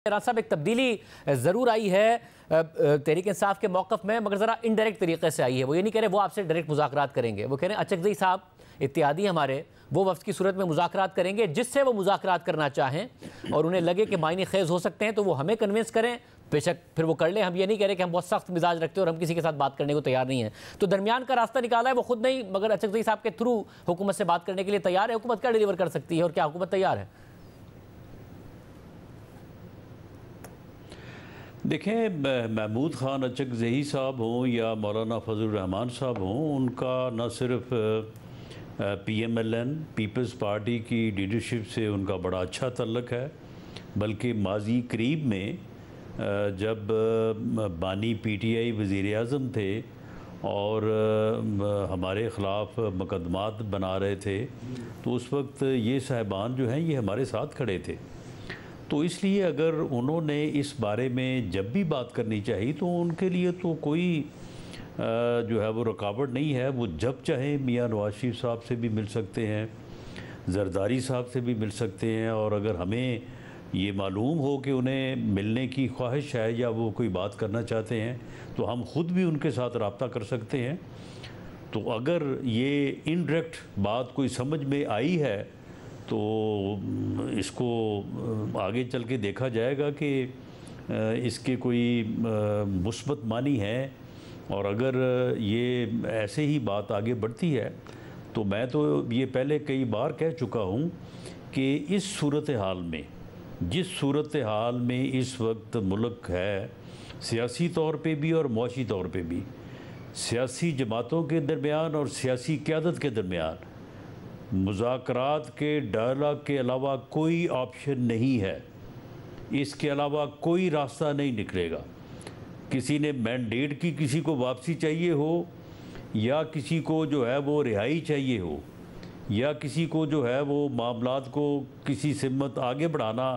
राज साहब, एक तब्दीली ज़रूर आई है तहरीक इंसाफ के मौक़िफ़ में, मगर ज़रा इनडायरेक्ट तरीके से आई है। वो ये नहीं कह रहे वो आपसे डायरेक्ट मुज़ाकरात करेंगे। वो कह रहे हैं अचकज़ई साहब इत्तेहादी हमारे, वो वफ़द की सूरत में मुज़ाकरात करेंगे जिससे वो मुज़ाकरात करना चाहें और उन्हें लगे कि मायने ख़ेज़ हो सकते हैं तो वो हमें कन्विंस करें, बेशक फिर वो कर लें। हम ये नहीं कह रहे कि हम बहुत सख्त मिजाज रखते हैं और हम किसी के साथ बात करने को तैयार नहीं है। तो दरमियान का रास्ता निकाला है वो खुद नहीं, मगर अचकज़ई साहब के थ्रू हुकूमत से बात करने के लिए तैयार है। हुकूमत क्या डिलीवर कर सकती है और क्या हुकूमत तैयार है? देखें, महमूद ख़ान अचकज़ई साहब हों या मौलाना फजल रहमान साहब हों, उनका न सिर्फ PMLN पीपल्स पार्टी की लीडरशिप से उनका बड़ा अच्छा तल्लक़ है, बल्कि माजी करीब में जब बानी PTI वज़ीर आज़म थे और हमारे ख़िलाफ़ मुकदमात बना रहे थे, तो उस वक्त ये साहिबान जो हैं ये हमारे साथ खड़े थे। तो इसलिए अगर उन्होंने इस बारे में जब भी बात करनी चाहिए तो उनके लिए तो कोई जो है वो रुकावट नहीं है। वो जब चाहें मियाँ नवाज़ शरीफ साहब से भी मिल सकते हैं, ज़रदारी साहब से भी मिल सकते हैं, और अगर हमें ये मालूम हो कि उन्हें मिलने की ख्वाहिश है या वो कोई बात करना चाहते हैं तो हम ख़ुद भी उनके साथ रब्ता कर सकते हैं। तो अगर ये इनडायरेक्ट बात कोई समझ में आई है तो इसको आगे चल के देखा जाएगा कि इसके कोई मुस्बत मानी है, और अगर ये ऐसे ही बात आगे बढ़ती है तो मैं तो ये पहले कई बार कह चुका हूँ कि इस सूरत हाल में, जिस सूरत हाल में इस वक्त मुल्क है, सियासी तौर पे भी और मुआशी तौर पे भी, सियासी जमातों के दरमियान और सियासी क़यादत के दरमियान मुज़ाकरात के डायलॉग के अलावा कोई ऑप्शन नहीं है। इसके अलावा कोई रास्ता नहीं निकलेगा। किसी ने मैंडेट की किसी को वापसी चाहिए हो, या किसी को जो है वो रिहाई चाहिए हो, या किसी को जो है वो मामलात को किसी सिमत आगे बढ़ाना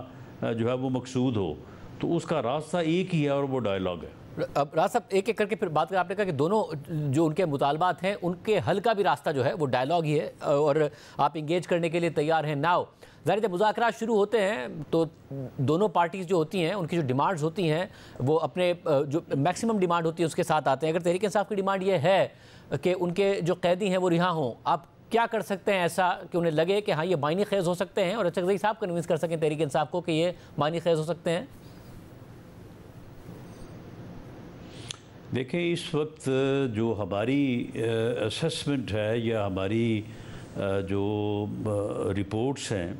जो है वो मकसूद हो, तो उसका रास्ता एक ही है और वो डायलॉग है। अब राज साहब एक एक करके फिर बात करें। आपने कहा कि दोनों जो उनके मुतालबात हैं उनके हल का भी रास्ता जो है वो डायलॉग ही है और आप इंगेज करने के लिए तैयार हैं। नाउ ज़ाहिर जब मुज़ाकरात शुरू होते हैं तो दोनों पार्टीज़ जो होती हैं उनकी जो डिमांड्स होती हैं वो अपने जो मैक्सिमम डिमांड होती है उसके साथ आते हैं। अगर तहरीक इंसाफ की डिमांड ये है कि उनके जो कैदी हैं वो रिहा हों, आप क्या कर सकते हैं ऐसा कि उन्हें लगे कि हाँ ये मायने ख़ेज़ हो सकते हैं और अचकज़ई साहब कन्विंस कर सकें तहरीक इंसाफ को कि ये मायने ख़ेज़ हो सकते हैं? देखें, इस वक्त जो हमारी असेसमेंट है या हमारी जो रिपोर्ट्स हैं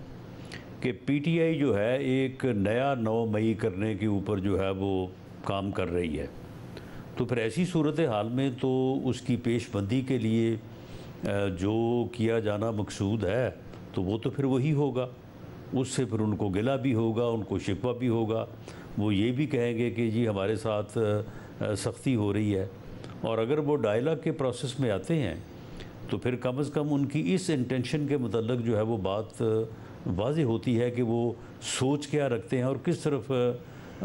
कि PTI जो है एक नया 9 मई करने के ऊपर जो है वो काम कर रही है, तो फिर ऐसी सूरत हाल में तो उसकी पेशबंदी के लिए जो किया जाना मकसूद है तो वो तो फिर वही होगा। उससे फिर उनको गिला भी होगा, उनको शिकवा भी होगा। वो ये भी कहेंगे कि जी हमारे साथ सख्ती हो रही है। और अगर वो डायलॉग के प्रोसेस में आते हैं तो फिर कम से कम उनकी इस इंटेंशन के मतलब जो है वो बात वाज़ेह होती है कि वो सोच क्या रखते हैं और किस तरफ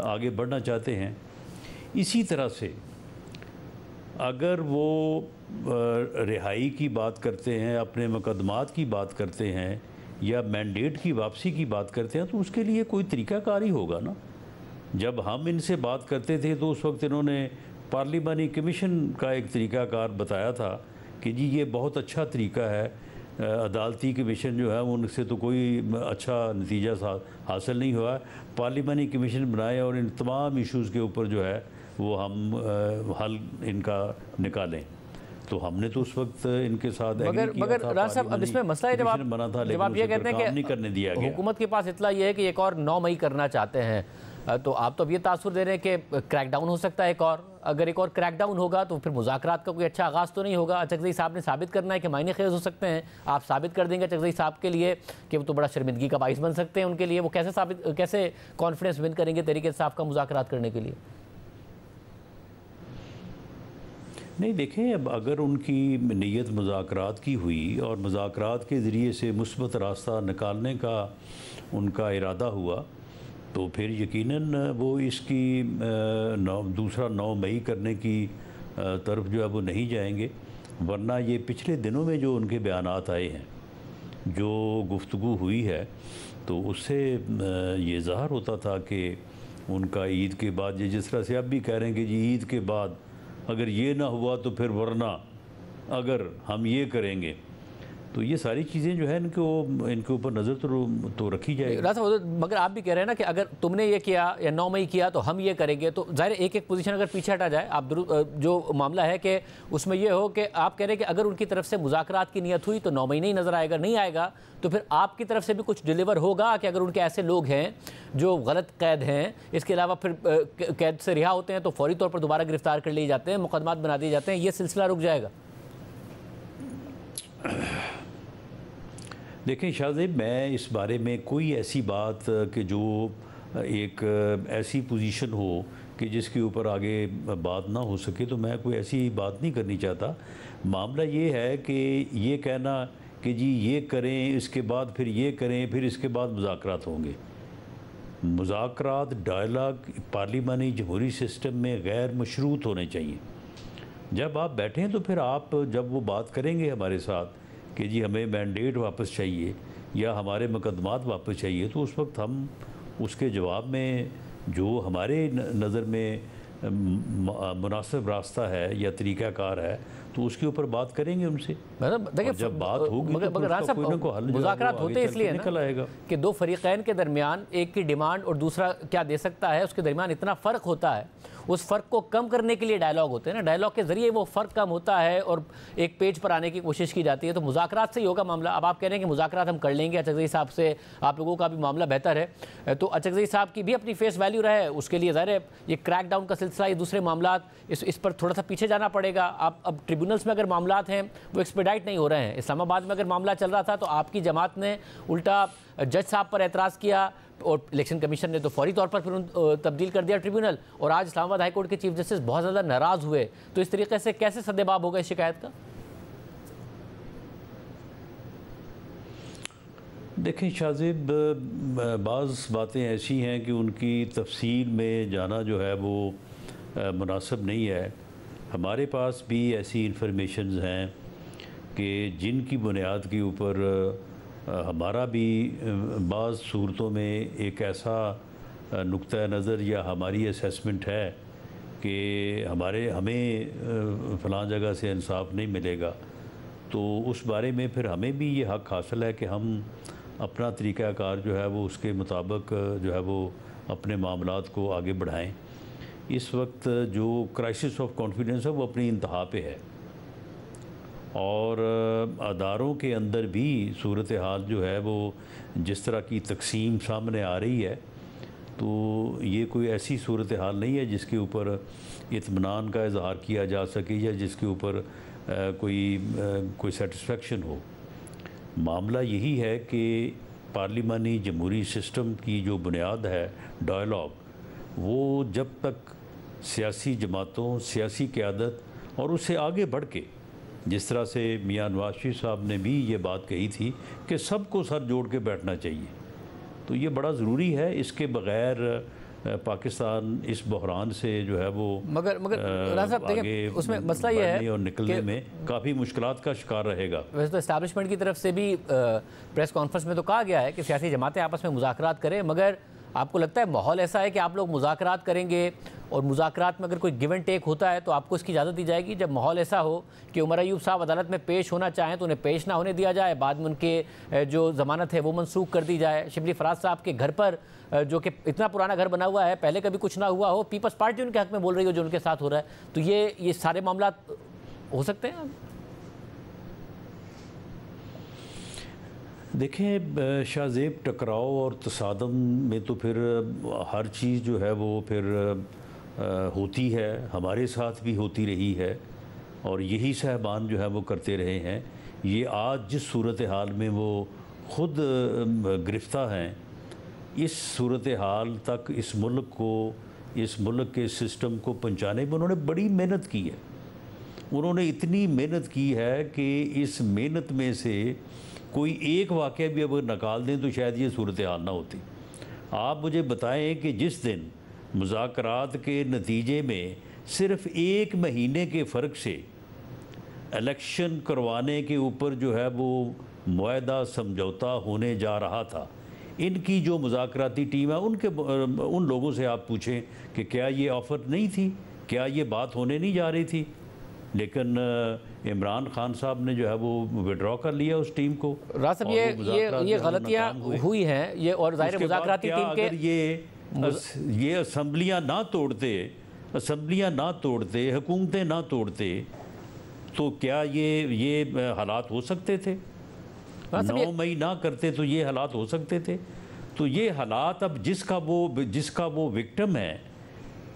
आगे बढ़ना चाहते हैं। इसी तरह से अगर वो रिहाई की बात करते हैं, अपने मुकदमात की बात करते हैं या मैंडेट की वापसी की बात करते हैं तो उसके लिए कोई तरीक़ाकार ही होगा ना। जब हम इनसे बात करते थे तो उस वक्त इन्होंने पार्लिमानी कमीशन का एक तरीक़ाकार बताया था कि जी ये बहुत अच्छा तरीका है, अदालती कमीशन जो है उनसे तो कोई अच्छा नतीजा हासिल नहीं हुआ। पार्लिमानी कमीशन बनाए और इन तमाम इश्यूज़ के ऊपर जो है वो हम हल इनका निकालें। तो हमने तो उस वक्त इनके साथ मगर राज साहब अब इसमें मसला है जब आप ये कहते हैं कि करने दिया गया। हुकूमत के पास इतला ये है कि एक और 9 मई करना चाहते हैं, तो आप तो अब ये तासुर दे रहे हैं कि क्रैकडाउन हो सकता है एक और। अगर एक और क्रैकडाउन होगा तो फिर मुज़ाकरात का कोई अच्छा आगाज़ तो नहीं होगा। अचकज़ई साहब ने साबित करना है कि मायने ख़ेज़ हो सकते हैं। आप साबित कर देंगे अचकज़ई साहब के लिए कि वो तो बड़ा शर्मिंदगी का बाइस बन सकते हैं उनके लिए। वो कैसे कॉन्फिडेंस विन करेंगे तहरीक इंसाफ का मुज़ाकरात करने के लिए? नहीं, देखें, अब अगर उनकी नीयत मुज़ाकरात की हुई और मुज़ाकरात के ज़रिए से मुस्बत रास्ता निकालने का उनका इरादा हुआ तो फिर यकीनन वो इसकी दूसरा 9 मई करने की तरफ जो है वो नहीं जाएंगे। वरना ये पिछले दिनों में जो उनके बयानात आए हैं, जो गुफ्तगू हुई है, तो उससे ये ज़ाहिर होता था कि उनका ईद के बाद, ये जिस तरह से आप भी कह रहे हैं कि जी ईद के बाद अगर ये ना हुआ तो फिर वरना अगर हम ये करेंगे, तो ये सारी चीज़ें जो है इनके ऊपर नज़र तो रखी जाएगी। मगर आप भी कह रहे हैं ना कि अगर तुमने ये किया या 9 मई किया तो हम ये करेंगे, तो जाहिर एक एक पोजीशन अगर पीछे हटा जाए, आप जो मामला है कि उसमें ये हो कि आप कह रहे हैं कि अगर उनकी तरफ से मुज़ाकरात की नियत हुई तो 9 मई नहीं नज़र आएगा, नहीं आएगा तो फिर आपकी तरफ से भी कुछ डिलीवर होगा कि अगर उनके ऐसे लोग हैं जो गलत कैद हैं, इसके अलावा फिर कैद से रिहा होते हैं तो फौरी तौर पर दोबारा गिरफ्तार कर लिए जाते हैं, मुकदमात बना दिए जाते हैं, ये सिलसिला रुक जाएगा? देखें शाहज़ेब, मैं इस बारे में कोई ऐसी बात कि जो एक ऐसी पोजीशन हो कि जिसके ऊपर आगे बात ना हो सके, तो मैं कोई ऐसी बात नहीं करनी चाहता। मामला ये है कि ये कहना कि जी ये करें, इसके बाद फिर ये करें, फिर इसके बाद मुज़ाकरात होंगे। मुज़ाकरात, डायलॉग पार्लिमानी जमहूरी सिस्टम में गैर मशरूत होने चाहिए। जब आप बैठें तो फिर आप जब वो बात करेंगे हमारे साथ कि जी हमें मैंडेट वापस चाहिए या हमारे मुकदमात वापस चाहिए, तो उस वक्त हम उसके जवाब में जो हमारे नज़र में मुनासिब रास्ता है या तरीक़ाकार है तो उसके ऊपर बात करेंगे उनसे। मतलब देखिए, जब बात होगी तो मुज़ाकरात होते इसलिए निकल आएगा कि दो फरीक़ैन के दरमियान एक की डिमांड और दूसरा क्या दे सकता है, उसके दरमियान इतना फ़र्क होता है, उस फ़र्क को कम करने के लिए डायलॉग होते हैं ना, डायलॉग के ज़रिए वो फ़र्क कम होता है और एक पेज पर आने की कोशिश की जाती है। तो मुज़ाकरात से ही होगा मामला। अब आप कह रहे हैं कि मुज़ाकरात हम कर लेंगे, अचकज़ई साहब से आप लोगों का भी मामला बेहतर है, तो अचकज़ई साहब की भी अपनी फेस वैल्यू रहे, उसके लिए ज़ाहिर है ये क्रैक डाउन का सिलसिला, ये दूसरे मामला, इस पर थोड़ा सा पीछे जाना पड़ेगा। आप अब ट्रिब्यूनल्स में अगर मामला हैं वो एक्सपेडाइट नहीं हो रहे हैं। इस्लामाबाद में अगर मामला चल रहा था तो आपकी जमात ने उल्टा जज साहब पर एतराज़ किया और इलेक्शन कमीशन ने तो फौरी तौर पर फिर तब्दील कर दिया ट्रिब्यूनल, और आज इस्लामाबाद हाई कोर्ट के चीफ जस्टिस बहुत ज़्यादा नाराज़ हुए। तो इस तरीके से कैसे सद्देबाब होगा इस शिकायत का? देखें शाहज़ेब, बाज़ बातें ऐसी हैं कि उनकी तफसील में जाना जो है वो मुनासिब नहीं है। हमारे पास भी ऐसी इंफॉर्मेशंस हैं कि जिनकी बुनियाद के ऊपर हमारा भी बाज़ सूरतों में एक ऐसा नुक्ता नज़र या हमारी असेसमेंट है कि हमें फ़लाँ जगह से इंसाफ नहीं मिलेगा, तो उस बारे में फिर हमें भी ये हक़ हासिल है कि हम अपना तरीक़ाकार जो है वो उसके मुताबिक जो है वो अपने मामलात को आगे बढ़ाएं। इस वक्त जो क्राइसिस ऑफ कॉन्फिडेंस है वो अपनी इंतहा पे है और अदारों के अंदर भी सूरत हाल जो है वो जिस तरह की तकसीम सामने आ रही है, तो ये कोई ऐसी सूरत हाल नहीं है जिसके ऊपर इत्मीनान का इजहार किया जा सके या जिसके ऊपर कोई सेटिस्फेक्शन हो। मामला यही है कि पार्लिमानी जमहूरी सिस्टम की जो बुनियाद है डायलॉग, वो जब तक सियासी जमातों, सियासी क़यादत और उससे आगे बढ़ के, जिस तरह से मियां नवाज शरीफ साहब ने भी ये बात कही थी कि सबको सर जोड़ के बैठना चाहिए, तो ये बड़ा ज़रूरी है। इसके बग़ैर पाकिस्तान इस बहरान से जो है वो मगर आगे उसमें मसला ये है और निकलने में काफ़ी मुश्किलात का शिकार रहेगा। वैसे तो इस्टेब्लिशमेंट की तरफ से भी प्रेस कॉन्फ्रेंस में तो कहा गया है कि सियासी जमातें आपस में मुज़ाकरात करें, मगर आपको लगता है माहौल ऐसा है कि आप लोग मुज़ाकरात करेंगे और मुज़ाकरात में अगर कोई गिव एंड टेक होता है तो आपको इसकी इजाज़त दी जाएगी? जब माहौल ऐसा हो कि उमर अयूब साहब अदालत में पेश होना चाहें तो उन्हें पेश ना होने दिया जाए, बाद में उनके जो ज़मानत है वो मनसूख कर दी जाए, शिबली फराज साहब के घर पर जो कि इतना पुराना घर बना हुआ है, पहले कभी कुछ ना हुआ हो, पीपल्स पार्टी उनके हक़ में बोल रही हो जो उनके साथ हो रहा है, तो ये सारे मामला हो सकते हैं? देखें शाहज़ेब, टकराव और तसादम में तो फिर हर चीज़ जो है वो फिर होती है, हमारे साथ भी होती रही है और यही साहबान जो है वो करते रहे हैं। ये आज जिस सूरत हाल में वो ख़ुद गिरफ़्तार हैं, इस सूरत हाल तक इस मुल्क के सिस्टम को पहुँचाने में उन्होंने बड़ी मेहनत की है। उन्होंने इतनी मेहनत की है कि इस मेहनत में से कोई एक वाक़या भी अगर निकाल दें तो शायद ये सूरत हाल ना होती। आप मुझे बताएं कि जिस दिन मुज़ाकरात के नतीजे में सिर्फ़ 1 महीने के फ़र्क से इलेक्शन करवाने के ऊपर जो है वो मुआहदा समझौता होने जा रहा था, इनकी जो मुज़ाकराती टीम है उन लोगों से आप पूछें कि क्या ये ऑफ़र नहीं थी, क्या ये बात होने नहीं जा रही थी, लेकिन इमरान खान साहब ने जो है वो विड्रॉ कर लिया उस टीम को। राज साहब ये गलतियाँ हुई हैं, ये और ज़ाहिर मुज़ाकराती टीम के ये असम्बलियाँ ना तोड़ते, हुकूमतें ना तोड़ते, तो क्या ये हालात हो सकते थे? 9 मई ना करते तो ये हालात हो सकते थे। तो ये हालात अब जिसका वो विक्टिम है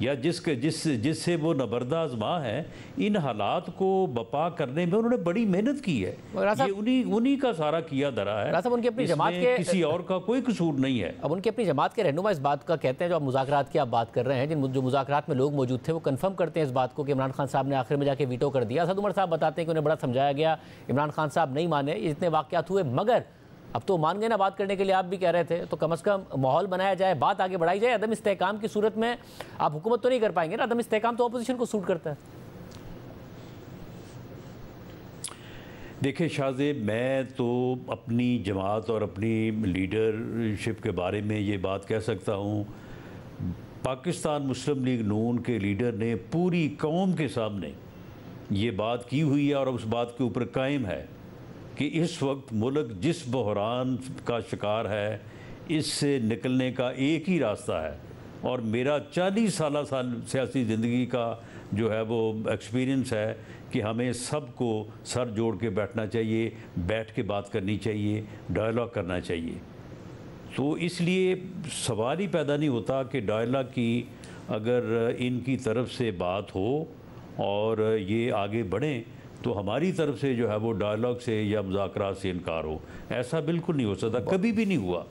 या जिससे वो नबरदा आज़मा है, इन हालात को बपा करने में उन्होंने बड़ी मेहनत की है। ये उन्हीं का सारा किया धरा है। उनकी अपनी जमात के किसी और का कोई कसूर नहीं है। अब उनकी अपनी जमात के रहनुमा इस बात का कहते हैं, जो आप मुज़ाकरात की आप बात कर रहे हैं, जो मुज़ाकरात में लोग मौजूद थे वो कंफर्म करते हैं इस बात को कि इमरान खान साहब ने आखिर में जाके वीटो कर दिया। असद उमर साहब बताते हैं कि उन्हें बड़ा समझाया गया, इमरान खान साहब नहीं माने, इतने वाक़यात हुए, मगर अब तो मान गए ना बात करने के लिए, आप भी कह रहे थे, तो कम से कम माहौल बनाया जाए, बात आगे बढ़ाई जाए। अदम इस्तेहकाम की सूरत में आप हुकूमत तो नहीं कर पाएंगे ना, अदम इस्तेहकाम तो अपोजिशन को सूट करता है। देखिए शाहज़ेब, मैं तो अपनी जमात और अपनी लीडरशिप के बारे में ये बात कह सकता हूँ, पाकिस्तान मुस्लिम लीग नून के लीडर ने पूरी कौम के सामने ये बात की हुई है और उस बात के ऊपर कायम है कि इस वक्त मुल्क जिस बहरान का शिकार है, इससे निकलने का एक ही रास्ता है। और मेरा 40 साल सियासी ज़िंदगी का जो है वो एक्सपीरियंस है कि हमें सबको सर जोड़ के बैठना चाहिए, बैठ के बात करनी चाहिए, डायलॉग करना चाहिए। तो इसलिए सवाल ही पैदा नहीं होता कि डायलॉग की अगर इनकी तरफ से बात हो और ये आगे बढ़ें तो हमारी तरफ से जो है वो डायलॉग से या मुज़ाकरात से इनकार हो। ऐसा बिल्कुल नहीं हो सकता, कभी भी नहीं हुआ।